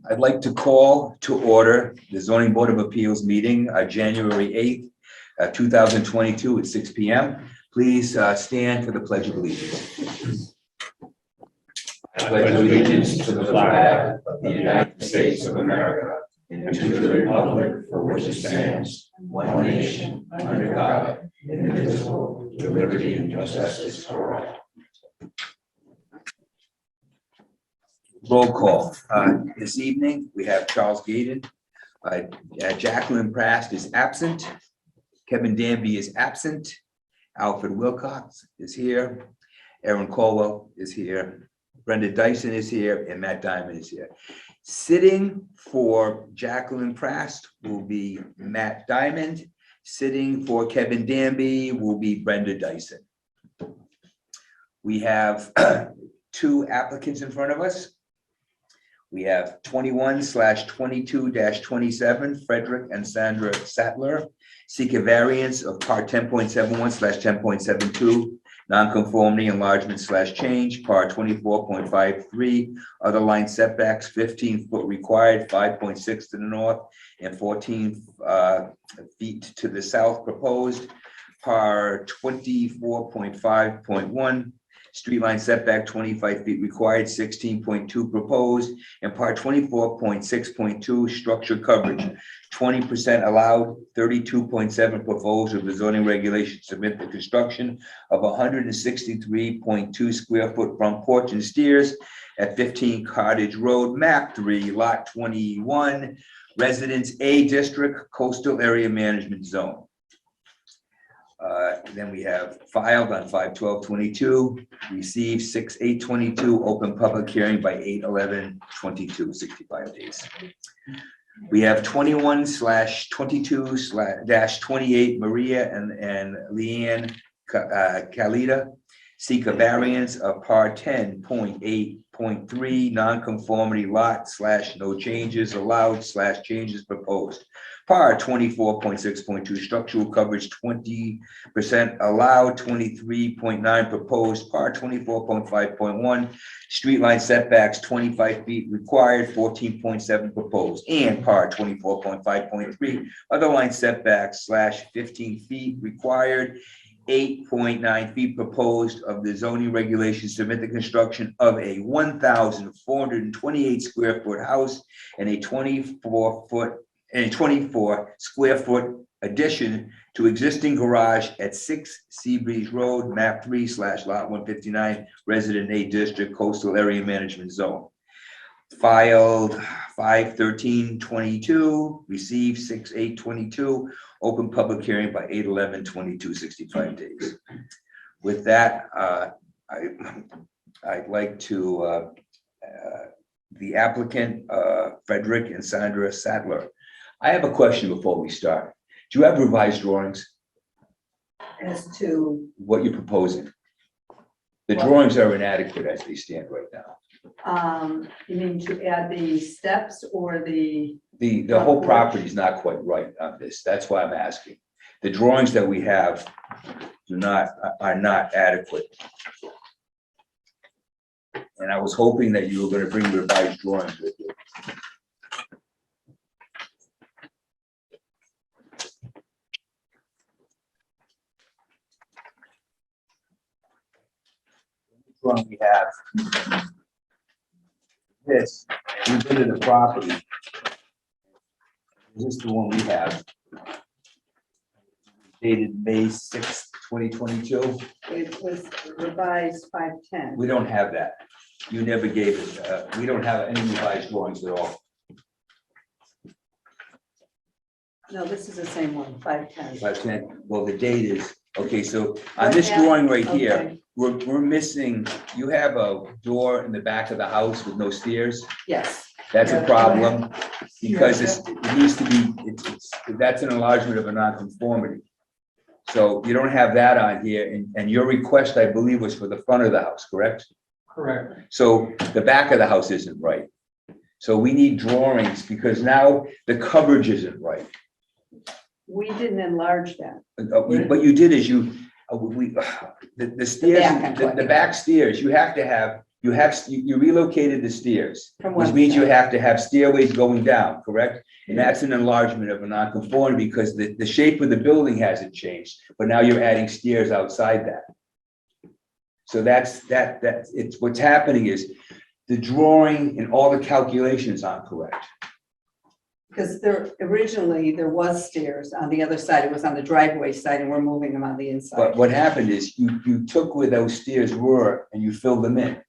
I'd like to call to order the Zoning Board of Appeals meeting, January 8th, 2022 at 6 p.m. Please stand for the Pledge of Allegiance. I pledge allegiance to the flag of the United States of America and to the republic for which it stands, one nation, under God, indivisible, with liberty and justice for all. Roll call. This evening, we have Charles Gaydon. Jacqueline Prast is absent. Kevin Danby is absent. Alfred Wilcox is here. Aaron Colwell is here. Brenda Dyson is here, and Matt Diamond is here. Sitting for Jacqueline Prast will be Matt Diamond. Sitting for Kevin Danby will be Brenda Dyson. We have two applicants in front of us. We have 21/22-27, Frederick and Sandra Sattler, seek a variance of part 10.71/10.72, nonconformity enlargement/change, part 24.53, other line setbacks, 15-foot required, 5.6 to the north and 14 feet to the south proposed, par 24.5.1, street line setback 25 feet required, 16.2 proposed, and part 24.6.2 structure coverage, 20% allowed, 32.7 proposed of the zoning regulations. Submit the construction of 163.2 square foot front porch and stairs at 15 Cottage Road, map 3, lot 21, Residence A District, Coastal Area Management Zone. Then we have filed on 5/12/22, received 6/8/22, open public hearing by 8/11/22, 65 days. We have 21/22/28, Maria and Leanne Kalita seek a variance of part 10.8.3, nonconformity lot/no changes allowed/changes proposed. Par 24.6.2, structural coverage 20% allowed, 23.9 proposed. Par 24.5.1, street line setbacks 25 feet required, 14.7 proposed. And par 24.5.3, other line setbacks/15 feet required, 8.9 feet proposed of the zoning regulations. Submit the construction of a 1,428 square foot house and a 24 square foot addition to existing garage at 6 Seabreeze Road, map 3/lot 159, Resident A District, Coastal Area Management Zone. Filed 5/13/22, received 6/8/22, open public hearing by 8/11/22, 65 days. With that, I'd like to, the applicant, Frederick and Sandra Sattler. I have a question before we start. Do you have revised drawings? As to, What you're proposing? The drawings are inadequate as they stand right now. you mean to add the steps or the? The whole property is not quite right on this. That's why I'm asking. The drawings that we have are not adequate. And I was hoping that you were going to bring revised drawings with you. We have this, we've been to the property. This is the one we have. Dated May 6th, 2022. It was revised 5/10. We don't have that. You never gave it, we don't have any revised drawings at all. No, this is the same one, 5/10. 5/10, well, the date is, okay, so on this drawing right here, Okay. we're missing, you have a door in the back of the house with no stairs. Yes. That's a Yeah, problem, because it needs to be, that's an enlargement of a nonconformity. So you don't have that on here, and your request, I believe, was for the front of the house, correct? Correct. So the back of the house isn't right. So we need drawings, because now the coverage isn't right. We didn't enlarge that. What you did is you, the stairs, back, I'm the back stairs, you have to have you relocated the stairs, From which one means you side. have to have stairways going down, correct? And that's an enlargement of a nonconformity because the shape of the building hasn't changed, but now you're adding stairs outside that. So it's what's happening is the drawing and all the calculations aren't correct. Because originally there was stairs on the other side. It was on the driveway side and we're moving them on the inside. But what happened is you took where those stairs were and you filled them in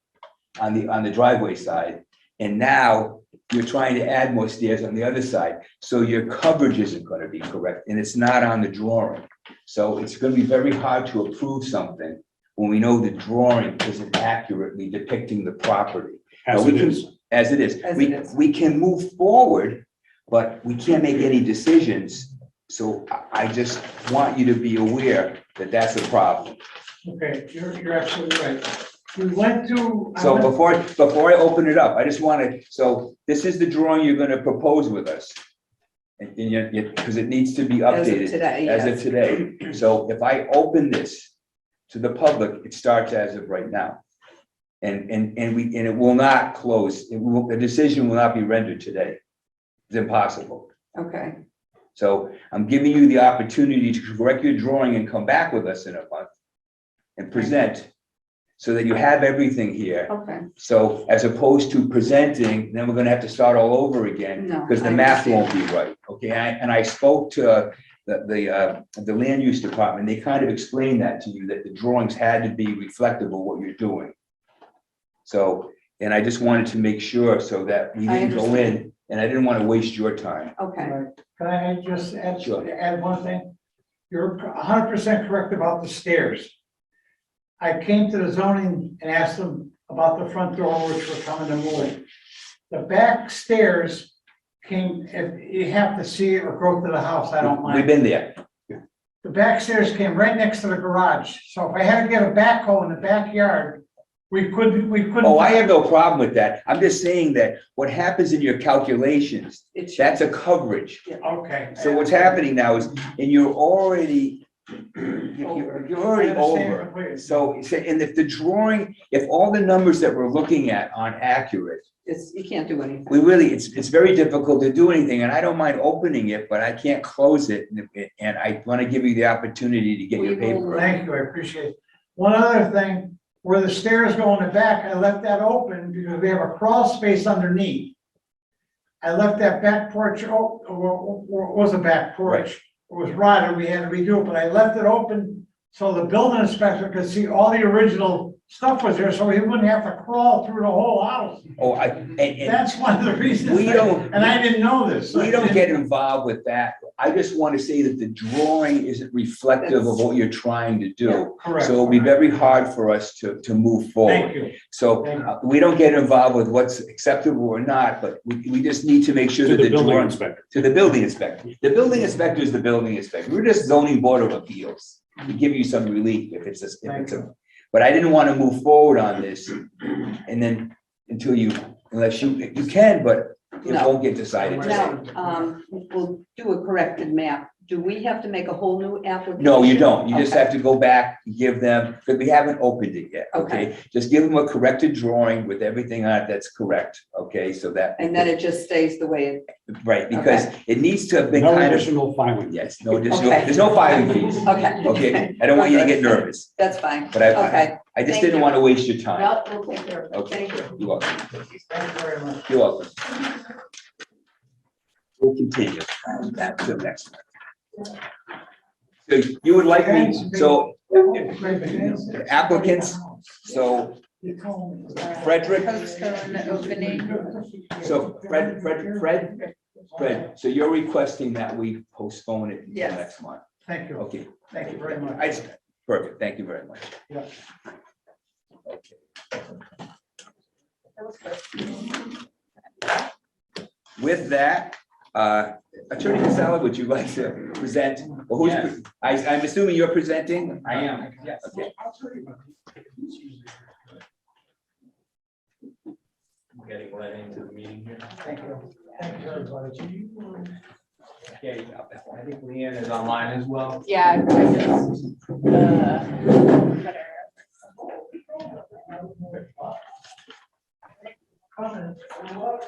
on the driveway side. And now you're trying to add more stairs on the other side. So your coverage isn't going to be correct and it's not on the drawing. So it's going to be very hard to approve something when we know the drawing isn't accurately depicting the property. As Now, it is. As it is. As it is. We can move forward, but we can't make any decisions. So I just want you to be aware that that's a problem. Okay, you're absolutely right. We went to. So before I open it up, I just want to, so this is the drawing you're going to propose with us. And because it needs to be As of updated today, as of yes. today. So if I open this to the public, it starts as of right now. And it will not close. The decision will not be rendered today. It's impossible. Okay, So I'm giving you the opportunity to correct your drawing and come back with us in a month and present so that you have everything here. okay. So as opposed to presenting, then we're gonna have to start all over again No, because the I math won't understand. be right. Okay, and I spoke to the land use department. They kind of explained that to you, that the drawings had to be reflective of what you're doing. So, and I just wanted to make sure so that we I didn't go in, and I didn't want to waste your time. Okay, Can I just Sure. add one thing? You're 100% correct about the stairs. I came to the zoning and asked them about the front door, which we're coming to move. The back stairs came, if you have to see it or go to the house, I don't We've mind. been there. The back stairs came right next to the garage, so if I had to get a backhoe in the backyard, we couldn't. Oh, I have no problem with that. I'm just saying that what happens in your calculations, it should. that's a coverage. Okay. So what's happening now is, and you're already over. Completely. So, and if the drawing, if all the numbers that we're looking at aren't accurate, You can't do anything. it's very difficult to do anything, and I don't mind opening it, but I can't close it. And I want to give you the opportunity to get your We will- paper. Thank you, I appreciate it. One other thing, where the stairs go in the back, I left that open because we have a crawl space underneath. I left that back porch, it was a back porch. It was rotted, we had to redo it, but I left it open so the building inspector could see all the original stuff was there, so he wouldn't have to crawl through the whole house. Oh, and That's one of the reasons. We don't- And I didn't know this. we don't get involved with that. I just want to say that the drawing isn't reflective of what you're trying to do. Correct. So it'll be very hard for us to move forward. Thank you. So we don't get involved with what's acceptable or not, but we just need to make sure To that the the building drawing, inspector. to the building inspector. The building inspector is the building inspector. We're just zoning board of appeals. We give you some relief if it's a, but I didn't want to move forward on this and then until unless you can, but it No. won't get decided today. Now, we'll do a corrected map. Do we have to make a whole new application? No, you don't. You just Okay. have to go back, and give them, because we haven't opened it yet, okay? Just give them a corrected drawing with everything on it that's correct, okay? So that. And then it just stays the way it, Right, because it needs to have been No kind of, additional filing. yes, no additional, Okay. there's no filing fees, okay. okay? I don't want you to get nervous, That's fine. but I Okay. just Thank didn't you. want to waste your time. Well, we'll take care of it. Okay, Thank you. you're welcome. Thank you very much. You're welcome. We'll continue. Back to the next one. So you would like me, so applicants, so Frederick, Postpone the opening. so Fred, so you're requesting that we postpone it until Yes. next month? Thank you. Okay. Thank you very much. Perfect, thank you very much. Yeah. Okay. With that, Attorney Casella, would you like to present? Well, who's, I'm assuming you're presenting? I am, yes. Okay. Getting right into the meeting here. Thank you. Thank you, everybody. Okay, I think Leanne is online as well. Yeah. I just, All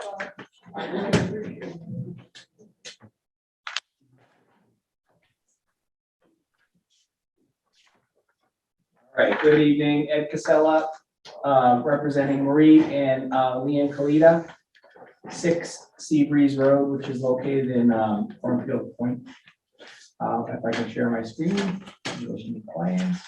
right, good evening, Ed Casella, representing Marie and Leanne Kalita, 6 Seabreeze Road, which is located in Cornfield Point. If I can share my screen, you'll see the plans.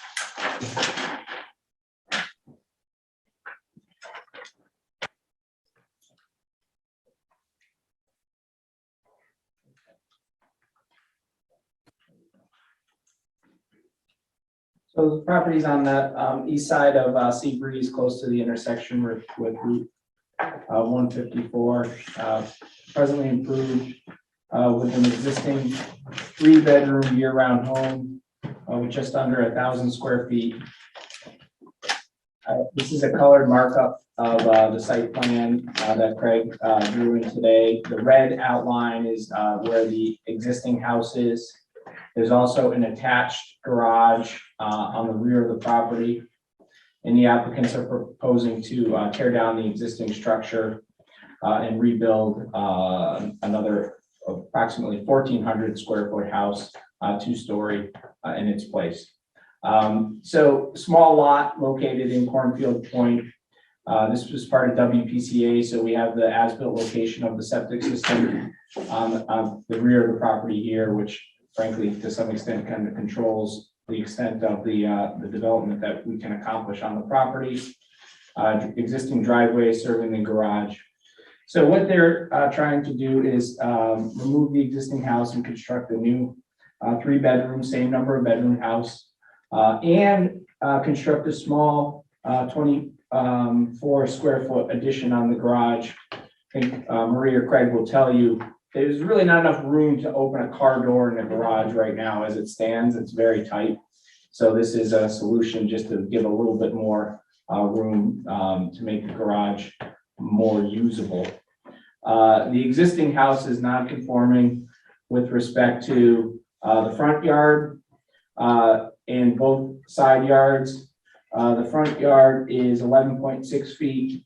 So the property's on the east side of Seabreeze, close to the intersection with Route 154, presently improved with an existing 3-bedroom year-round home with just under 1,000 square feet. This is a colored markup of the site plan that Craig drew in today. The red outline is where the existing house is. There's also an attached garage on the rear of the property. And the applicants are proposing to tear down the existing structure and rebuild another approximately 1,400 square foot house, 2-story in its place. So small lot located in Cornfield Point. This was part of WPCA, so we have the as-built location of the septic system on the rear of the property here, which frankly, to some extent, kind of controls the extent of the development that we can accomplish on the property. Existing driveway serving the garage. So what they're trying to do is remove the existing house and construct a new 3-bedroom, same number of bedroom house, and construct a small 24 square foot addition on the garage. I think Marie or Craig will tell you, there's really not enough room to open a car door in the garage right now as it stands. It's very tight. So this is a solution just to give a little bit more room to make the garage more usable. The existing house is non-conforming with respect to the front yard and both side yards. The front yard is 11.6 feet.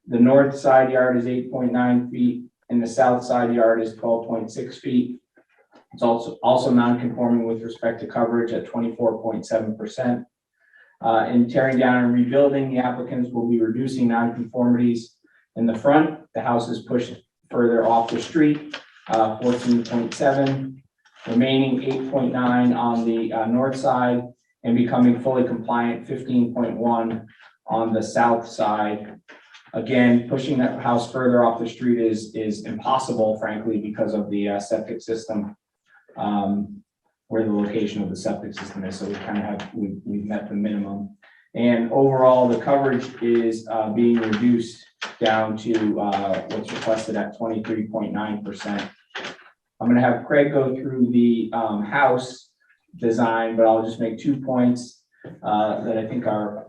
The north side yard is 8.9 feet. And the south side yard is 12.6 feet. It's also non-conforming with respect to coverage at 24.7%. In tearing down and rebuilding, the applicants will be reducing non-conformities in the front. The house is pushed further off the street, 14.7, remaining 8.9 on the north side, and becoming fully compliant 15.1 on the south side. Again, pushing that house further off the street is impossible, frankly, because of the septic system, where the location of the septic system is. So we kind of we've met the minimum. And overall, the coverage is being reduced down to what's requested at 23.9%. I'm going to have Craig go through the house design, but I'll just make 2 points that I think are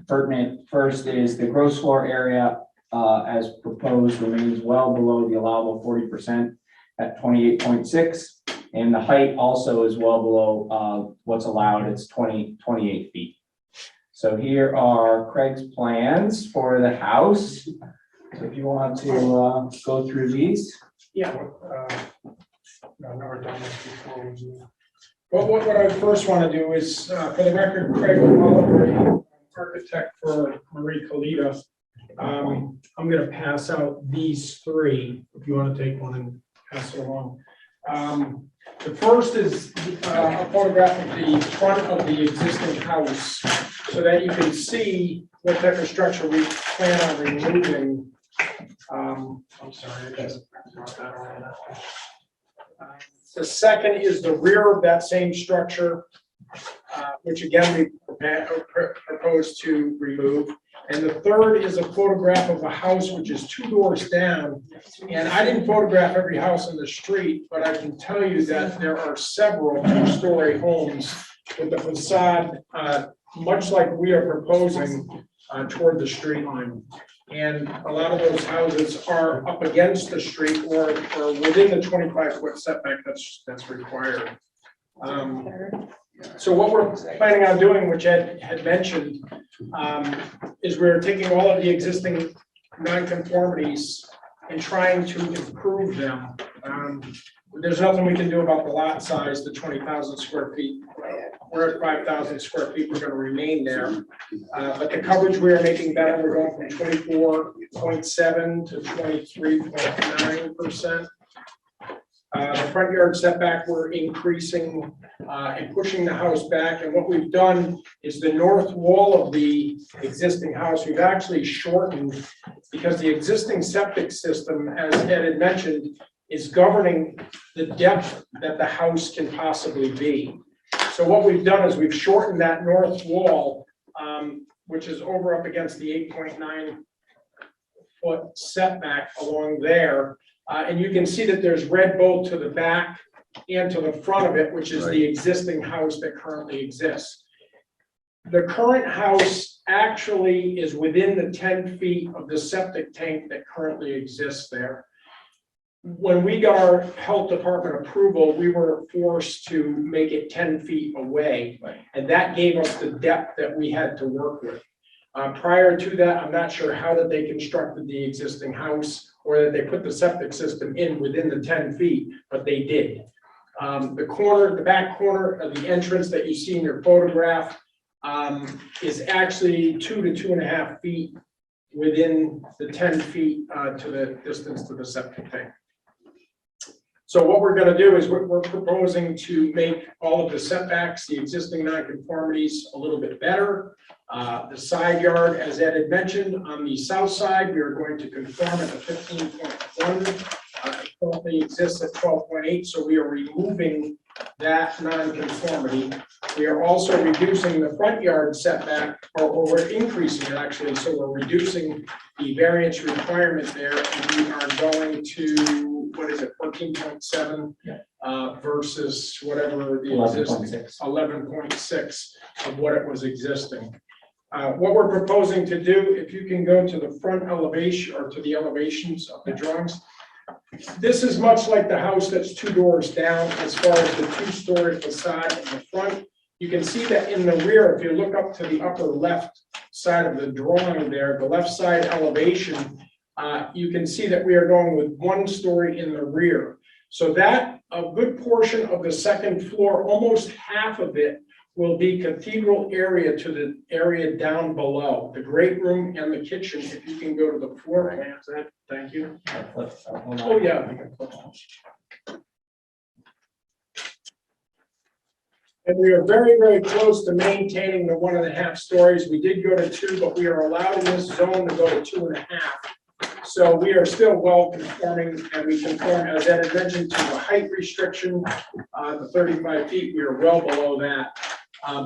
pertinent. First is the gross floor area as proposed remains well below the allowable 40% at 28.6, and the height also is well below what's allowed. It's 28 feet. So here are Craig's plans for the house. So if you want to go through these. Yeah. I've never done this before. Well, what I first want to do is, for the record, Craig Oliver, architect for Marie Kalita. I'm going to pass out these 3, if you want to take one and pass it along. The first is a photograph of the front of the existing house, so that you can see what type of structure we plan on removing. I'm sorry, I just brought that on. The second is the rear of that same structure, which again we propose to remove. And the third is a photograph of a house which is 2 doors down. And I didn't photograph every house in the street, but I can tell you that there are several 2-story homes with the facade much like we are proposing toward the street line. And a lot of those houses are up against the street or within the 25-foot setback that's required. So what we're planning on doing, which Ed had mentioned, is we're taking all of the existing nonconformities and trying to improve them. There's nothing we can do about the lot size, the 20,000 square feet. We're at 5,000 square feet, we're gonna remain there. But the coverage we are making better, we're going from 24.7 to 23.9%. The front yard setback, we're increasing and pushing the house back. And what we've done is the north wall of the existing house, we've actually shortened because the existing septic system, as Ed had mentioned, is governing the depth that the house can possibly be. So what we've done is we've shortened that north wall, which is over up against the 8.9 foot setback along there. And you can see that there's red both to the back and to the front of it, which is the existing house that currently exists. The current house actually is within the 10 feet of the septic tank that currently exists there. When we got our health department approval, we were forced to make it 10 feet away. And that gave us the depth that we had to work with. Prior to that, I'm not sure how that they constructed the existing house or that they put the septic system in within the 10 feet, but they did. The back corner of the entrance that you see in your photograph is actually 2 to 2.5 feet within the 10 feet to the distance to the septic tank. So what we're gonna do is we're proposing to make all of the setbacks, the existing nonconformities, a little bit better. The side yard, as Ed had mentioned, on the south side, we are going to conform at the 15.1. It currently exists at 12.8, so we are removing that nonconformity. We are also reducing the front yard setback, or we're increasing it actually, so we're reducing the variance requirement there, and we are going to, what is it, 14.7 versus whatever the existing 11.6 of what it was existing. What we're proposing to do, if you can go to the front elevation or to the elevations of the drawings, this is much like the house that's 2 doors down as far as the 2-story facade in the front. You can see that in the rear, if you look up to the upper left side of the drawing there, the left side elevation, you can see that we are going with 1 story in the rear. So that a good portion of the second floor, almost half of it, will be cathedral area to the area down below, the great room and the kitchen. If you can go to the floor plans, thank you. Oh, yeah. And we are very, very close to maintaining the 1.5 stories. We did go to 2, but we are allowed in this zone to go to 2.5. So we are still well conforming, and we conform, as Ed had mentioned, to the height restriction, the 35 feet. We are well below that.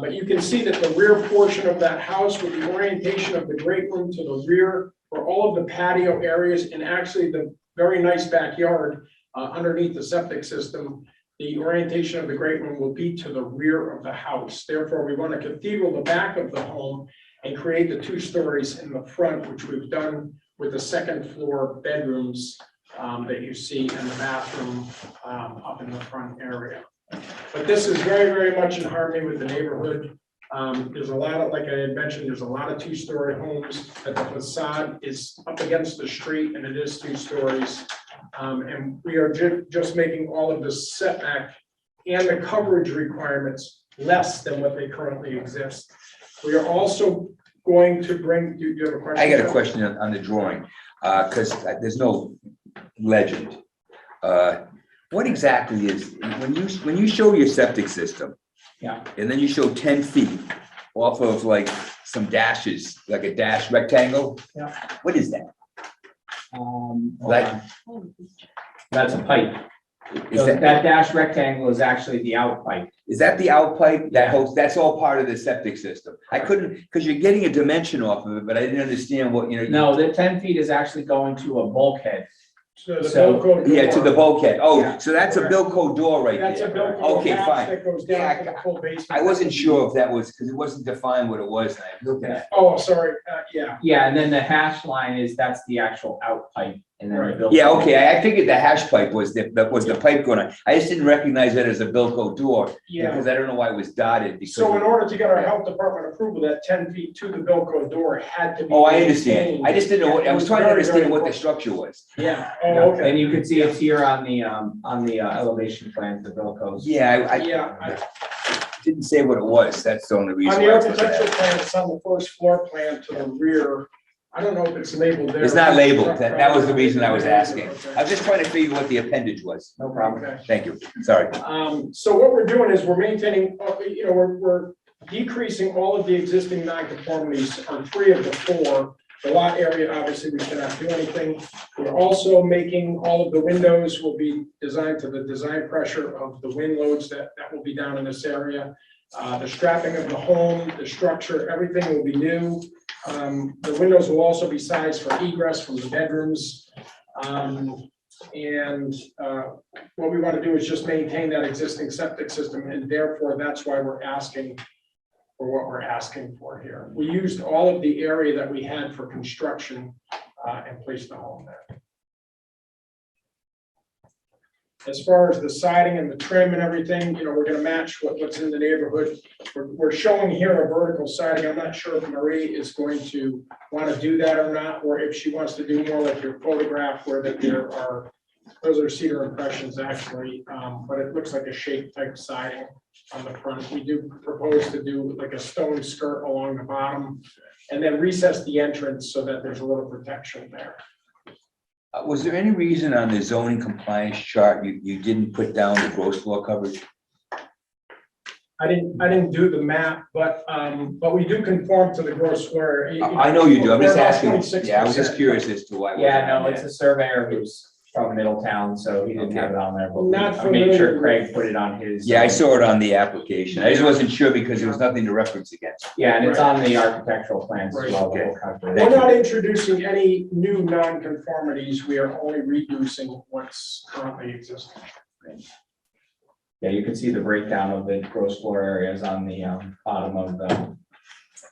But you can see that the rear portion of that house with the orientation of the great room to the rear for all of the patio areas and actually the very nice backyard underneath the septic system, the orientation of the great room will be to the rear of the house. Therefore, we want to cathedral the back of the home and create the 2 stories in the front, which we've done with the second floor bedrooms that you see and the bathroom up in the front area. But this is very, very much in harmony with the neighborhood. There's a lot of, like I had mentioned, there's a lot of 2-story homes, but the facade is up against the street and it is 2 stories. And we are just making all of the setback and the coverage requirements less than what they currently exist. We are also going to bring, do you have a question? I got a question on the drawing, because there's no legend. What exactly is, when you show your septic system? Yeah. And then you show 10 feet off of like some dashes, like a dash rectangle? Yeah. What is that? Hold Like- on. That's a pipe. Is So that, that dash rectangle is actually the out pipe. is that the out pipe? That holds, that's all part of the septic system? I couldn't, because you're getting a dimension off of it, but I didn't understand what, No, the 10 feet is actually going to a bulkhead. So the So- bill code Yeah, to the door, bulkhead. Oh, Yeah. so that's a Bilco door right that's a there. bill code Okay, hatch fine. that goes Yeah, down to the full basement. I wasn't sure if that was, because it wasn't defined what it was, and I looked at it. Oh, sorry, yeah. Yeah, and then the hash line is, that's the actual out pipe and then the Right. Bilco. Yeah, okay, I figured the hash pipe was the pipe going on. I just didn't recognize it as a Bilco door, Yeah. because I don't know why it was dotted. because So in of- order to get our health department approval, that 10 feet to the Bilco door had to be. Oh, I understand. maintained. I just didn't know what, I was trying to Very, understand very what the important. structure was. Yeah, Yeah, oh, okay. and you can see it's here on the elevation plan, the Bilcos. Yeah, Yeah, I didn't say what it was. That's the only reason. On the why I was looking at architectural it. plan, it's on the first floor plan to the rear. I don't know if it's labeled there. It's not labeled. That was the reason I was asking. I Okay. was just trying to figure what the appendage was. No problem. Okay. Thank you. Sorry. So what we're doing is we're maintaining, we're decreasing all of the existing nonconformities on 3 of the 4. The lot area, obviously, we cannot do anything. We're also making all of the windows will be designed to the design pressure of the wind loads that will be down in this area. The strapping of the home, the structure, everything will be new. The windows will also be sized for egress from the bedrooms. What we want to do is just maintain that existing septic system, and therefore that's why we're asking for what we're asking for here. We used all of the area that we had for construction and placed the home there. As far as the siding and the trim and everything, we're gonna match what's in the neighborhood. We're showing here a vertical siding. I'm not sure if Marie is going to want to do that or not, or if she wants to do more like your photograph where that there are, those are cedar impressions actually, but it looks like a shape type siding on the front. We do propose to do like a stone skirt along the bottom and then recess the entrance so that there's a little protection there. Was there any reason on the zoning compliance chart you didn't put down the gross floor coverage? I didn't do the map, but we do conform to the gross floor. I know you do. I'm just We're about asking. 26%. Yeah, I was just curious as to why. it Yeah, wasn't no, on it's there. a surveyor who's from Middletown, so he didn't have it on there, but Not I made sure familiar Craig put it on his. Yeah, I saw it on the application. I just wasn't sure because there was nothing to reference against. Yeah, and it's on the architectural plans as Right, well. the okay. whole calculation. We're not introducing any new non-conformities. We are only reducing what's currently existing. Yeah, you can see the breakdown of the gross floor areas on the bottom of the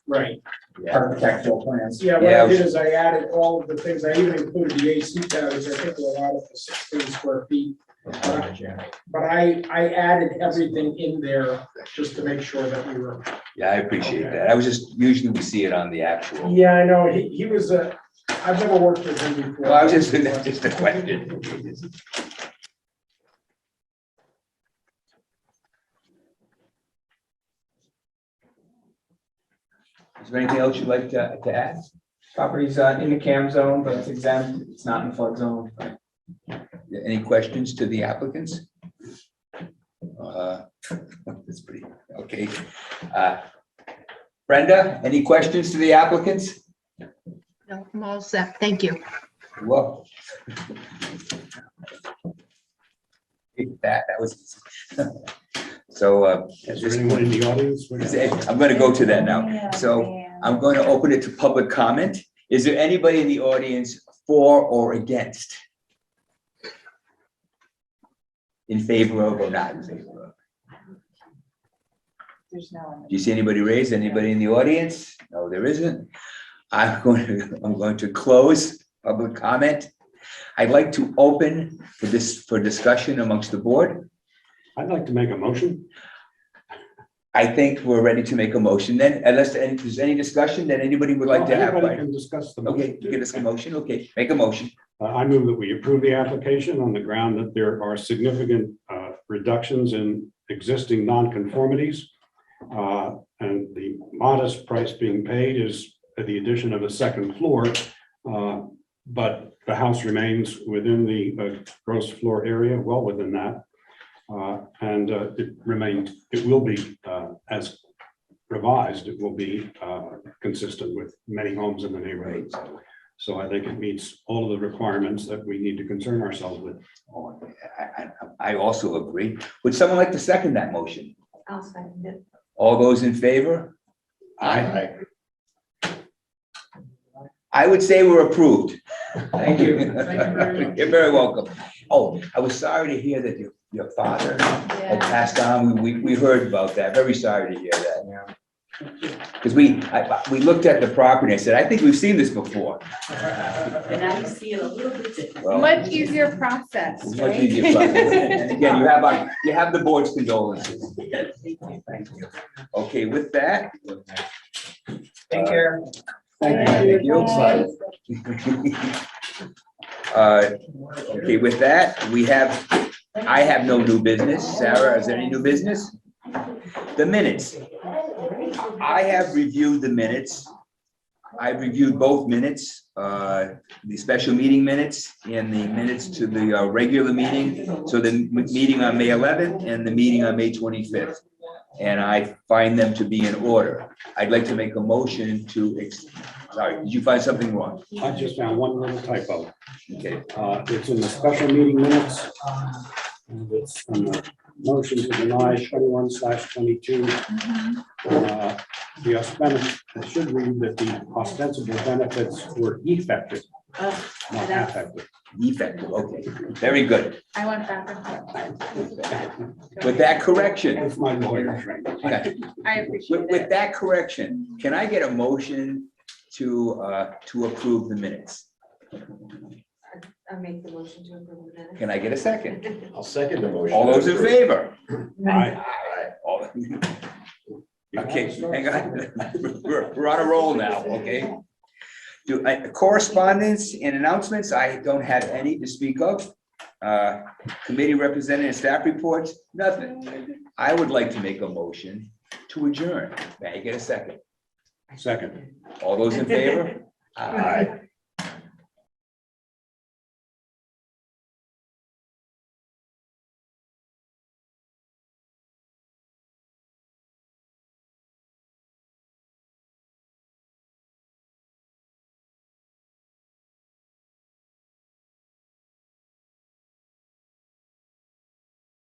Right. architectural plans. Yeah, what Yeah, I did is I added all of the things. I even included the AC cabinets. I think we're allowed up to 16 square feet. But I added everything in there just to make sure that we were. Yeah, I appreciate Okay. that. I was just, usually we see it on the actual. Yeah, I know. He was I've never worked with him before. Well, I was just a question. Is there anything else you'd like to add? Property's in the CAM zone, but it's exempt. It's not in flood zone. Any questions to the applicants? That's pretty, okay. Brenda, any questions to the applicants? No, I'm all set. Thank you. Well. That was. So, Is there anyone in the audience? I'm gonna go to that now. So I'm going to open it to public comment. Is there anybody in the audience for or against? In favor of or not in favor of? There's no one. Do you see anybody raised? Anybody in the audience? No, there isn't. I'm going to close public comment. I'd like to open for discussion amongst the board. I'd like to make a motion. I think we're ready to make a motion then, unless there's any discussion that anybody would like to have. Anybody can discuss the motion. Okay, give us a motion. Okay, make a motion. I move that we approve the application on the ground that there are significant reductions in existing nonconformities. And the modest price being paid is the addition of a second floor. But the house remains within the gross floor area, well within that. And it will be, as revised, it will be consistent with many homes in the neighborhood. So I think it meets all of the requirements that we need to concern ourselves with. Oh, I also agree. Would someone like to second that motion? I'll second it. All those in favor? Aye. I would say we're approved. Thank you. Thank you very much. You're very welcome. Oh, I was sorry to hear that your father had passed on. We heard about that. Very sorry to hear that. Because we looked at the property, I said, I think we've seen this before. And now you see it a little bit different. Well, Much easier process. it's much easier. And again, you have the board's condolences. Thank you. Okay, with that. Take care. Thank you. Okay, with that, I have no new business. Sarah, is there any new business? The minutes. I have reviewed the minutes. I've reviewed both minutes, the special meeting minutes and the minutes to the regular meeting. So the meeting on May 11th and the meeting on May 25th. And I find them to be in order. I'd like to make a motion to, sorry, did you find something wrong? I just found one little typo. Okay, It's in the special meeting minutes. And it's from the motion to deny 21/22. The ostensible, it should read that the ostensible benefits were effective, not affected. effective, okay, very good. I went back and forth. With that correction, It's my lawyer training. okay, I appreciate with it. that correction, can I get a motion to approve the minutes? I make the motion to approve the minutes. Can I get a second? I'll second the motion. All those in favor? Aye. All- Okay, hang on. We're on a roll now, okay? Correspondence and announcements, I don't have any to speak of. Committee representative staff reports, nothing. I would like to make a motion to adjourn. May I get a second? Second. All those in favor? Aye.